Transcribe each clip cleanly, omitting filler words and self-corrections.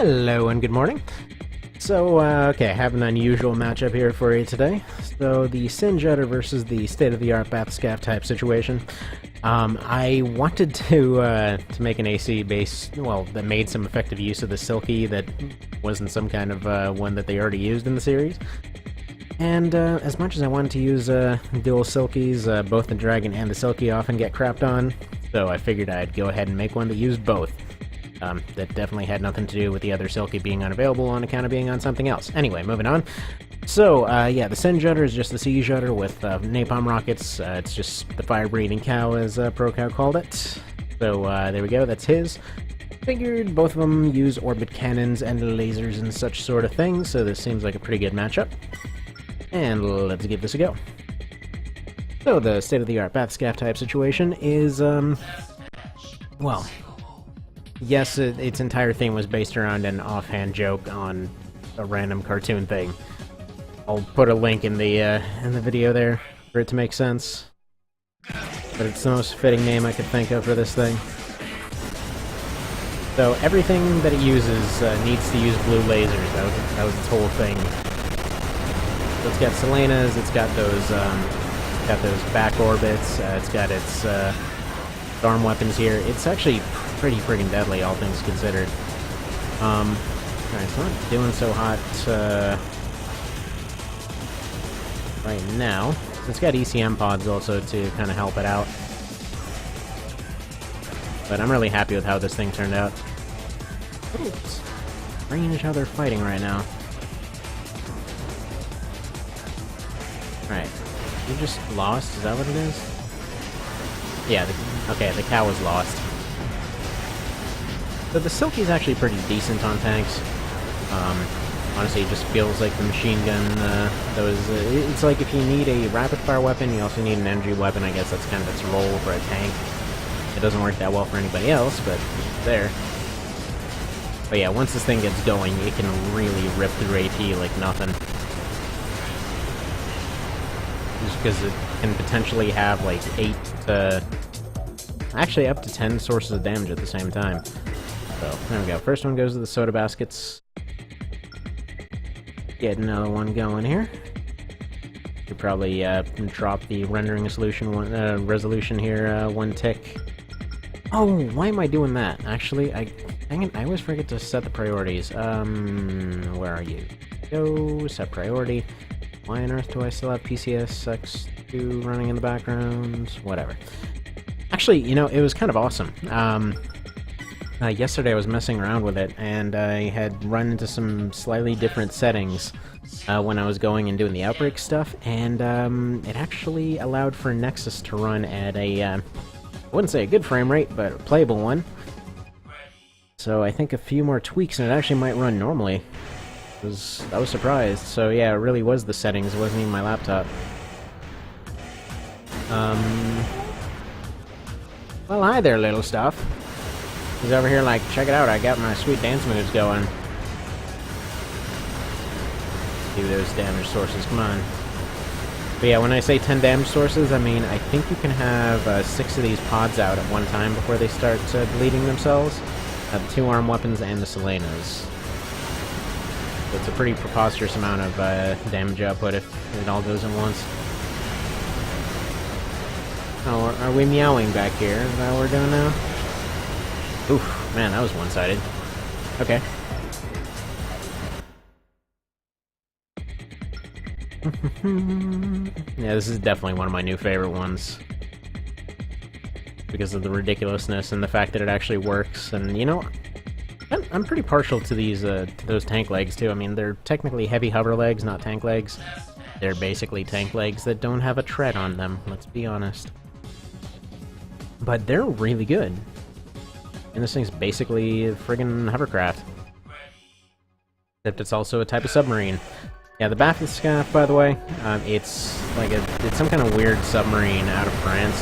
Hello and good morning. So, okay, I have an unusual matchup here for you today. So, the Udder versus the state-of-the-art Bathyscaphe type situation. I wanted to make an AC base, well, that made some effective use of the Silky that wasn't some kind of one that they already used in the series. And as much as I wanted to use dual Silkies, both the Dragon and the Silky often get crapped on, so I figured I'd go ahead and make one that used both. That definitely had nothing to do with the other Silky being unavailable on account of being on something else. Anyway, moving on. So, yeah, the Udder is just the Sea Udder with napalm rockets. It's just the fire-breathing cow, as ProCow called it. So, there we go, that's his. Figured both of them use orbit cannons and lasers and such sort of things, so this seems like a pretty good matchup. And let's give this a go. So, the state-of-the-art Bathyscaphe type situation is, well, yes, its entire thing was based around an offhand joke on a random cartoon thing. I'll put a link in the video there for it to make sense. But it's the most fitting name I could think of for this thing. So everything that it uses needs to use blue lasers. That was its whole thing. So it's got Selenas, it's got those back orbits, it's got its arm weapons here. It's actually pretty friggin' deadly, all things considered. Alright, it's not doing so hot right now. It's got ECM pods also to kind of help it out. But I'm really happy with how this thing turned out. Oops. Strange how they're fighting right now. Alright. You just lost? Is that what it is? Yeah, okay, the cow was lost. So the Silky's actually pretty decent on tanks. Honestly, it just feels like the machine gun, it's like if you need a rapid-fire weapon, you also need an energy weapon. I guess that's kind of its role for a tank. It doesn't work that well for anybody else, but it's there. But yeah, once this thing gets going, it can really rip through AT like nothing. Just because it can potentially have like 8 to... actually up to 10 sources of damage at the same time. So, there we go. First one goes to the soda baskets. Get another one going here. Could probably drop the rendering resolution here one tick. Oh, why am I doing that? Actually, dang it, I always forget to set the priorities. Where are you? Go, set priority. Why on earth do I still have PCSX2 running in the background? Whatever. Actually, you know, it was kind of awesome. Yesterday I was messing around with it, and I had run into some slightly different settings when I was going and doing the outbreak stuff, and it actually allowed for Nexus to run at a, I wouldn't say a good frame rate, but a playable one. So I think a few more tweaks and it actually might run normally. I was surprised. So yeah, it really was the settings, it wasn't even my laptop. Well, hi there, little stuff. He's over here like, check it out, I got my sweet dance moves going. Do those damage sources, come on. But yeah, when I say 10 damage sources, I mean, I think you can have 6 of these pods out at one time before they start bleeding themselves. The 2 arm weapons and the Selenas. So it's a pretty preposterous amount of damage output if it all goes at once. Oh, are we meowing back here? Is that what we're doing now? Oof, man, that was one-sided. Okay. Yeah, this is definitely one of my new favorite ones. Because of the ridiculousness and the fact that it actually works. And, you know, I'm pretty partial to these, to those tank legs, too. I mean, they're technically heavy hover legs, not tank legs. They're basically tank legs that don't have a tread on them, let's be honest. But they're really good. And this thing's basically a friggin' hovercraft. Except it's also a type of submarine. Yeah, the Bathyscaphe, by the way, it's some kind of weird submarine out of France.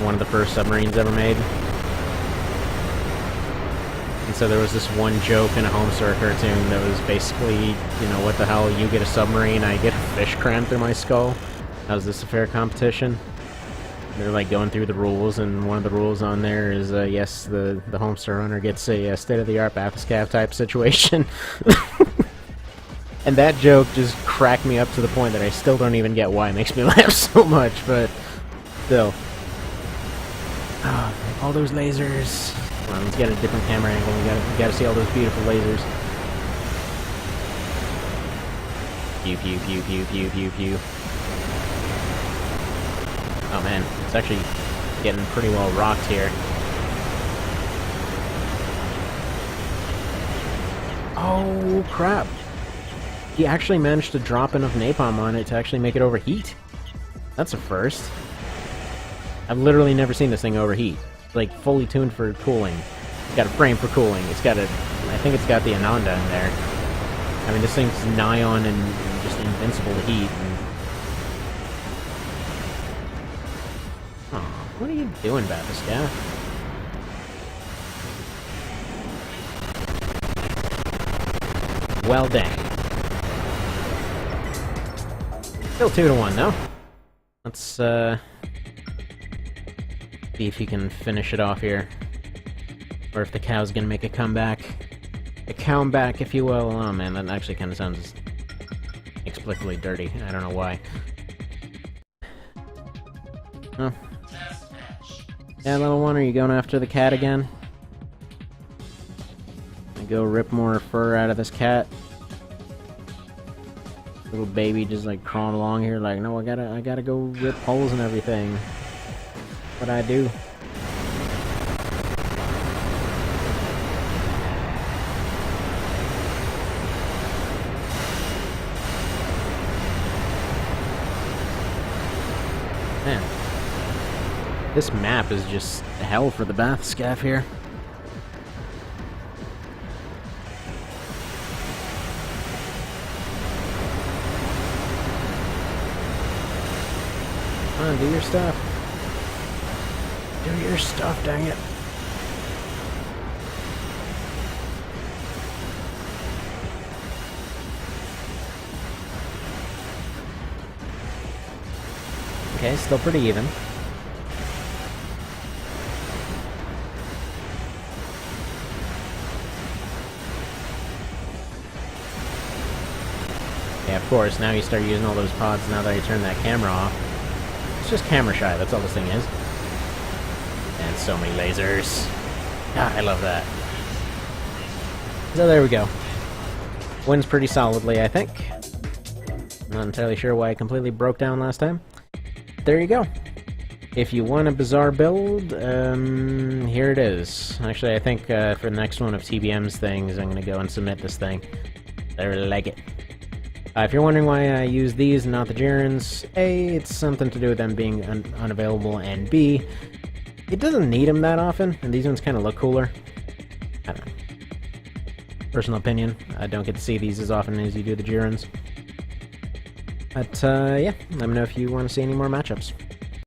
One of the first submarines ever made. And so there was this one joke in a Homestar cartoon that was basically, you know, what the hell, you get a submarine, I get a fish crammed through my skull. How's this a fair competition? they're like going through the rules, and one of the rules on there is yes, the Homestar Runner gets a state-of-the-art Bathyscaphe type situation. And that joke just cracked me up to the point that I still don't even get why it makes me laugh so much, but still. Oh, all those lasers. Come on, let's get a different camera angle. We gotta see all those beautiful lasers. Pew pew pew pew pew pew pew. Oh man, it's actually getting pretty well rocked here. Oh crap! He actually managed to drop enough napalm on it to actually make it overheat. That's a first. I've literally never seen this thing overheat. It's like fully tuned for cooling. It's got a frame for cooling. It's got a, I think it's got the Ananda in there. I mean, this thing's nigh on and just invincible to heat. And... oh, what are you doing, Bathyscaphe? Well, dang. Still 2-1, though. Let's, see if he can finish it off here. Or if the cow's gonna make a comeback. A comeback, if you will. Oh man, that actually kind of sounds explicitly dirty. I don't know why. Oh. Yeah, level 1, are you going after the cat again? Go rip more fur out of this cat. Little baby just like crawling along here like, no, I gotta go rip holes and everything. What I do? Man, this map is just hell for the Bathyscaphe here. Come on, do your stuff. Do your stuff, dang it. Okay, still pretty even. Yeah, of course, now you start using all those pods now that I turn that camera off. It's just camera shy, that's all this thing is. And so many lasers. Ah, I love that. So there we go. Wins pretty solidly, I think. Not entirely sure why I completely broke down last time. There you go. If you want a bizarre build, here it is. Actually, I think for the next one of TBM's things, I'm going to go and submit this thing. I really like it. If you're wondering why I use these and not the Girons, A, it's something to do with them being unavailable, and B, it doesn't need them that often, and these ones kind of look cooler. I don't know. Personal opinion, I don't get to see these as often as you do the Girons. But, yeah, let me know if you want to see any more matchups.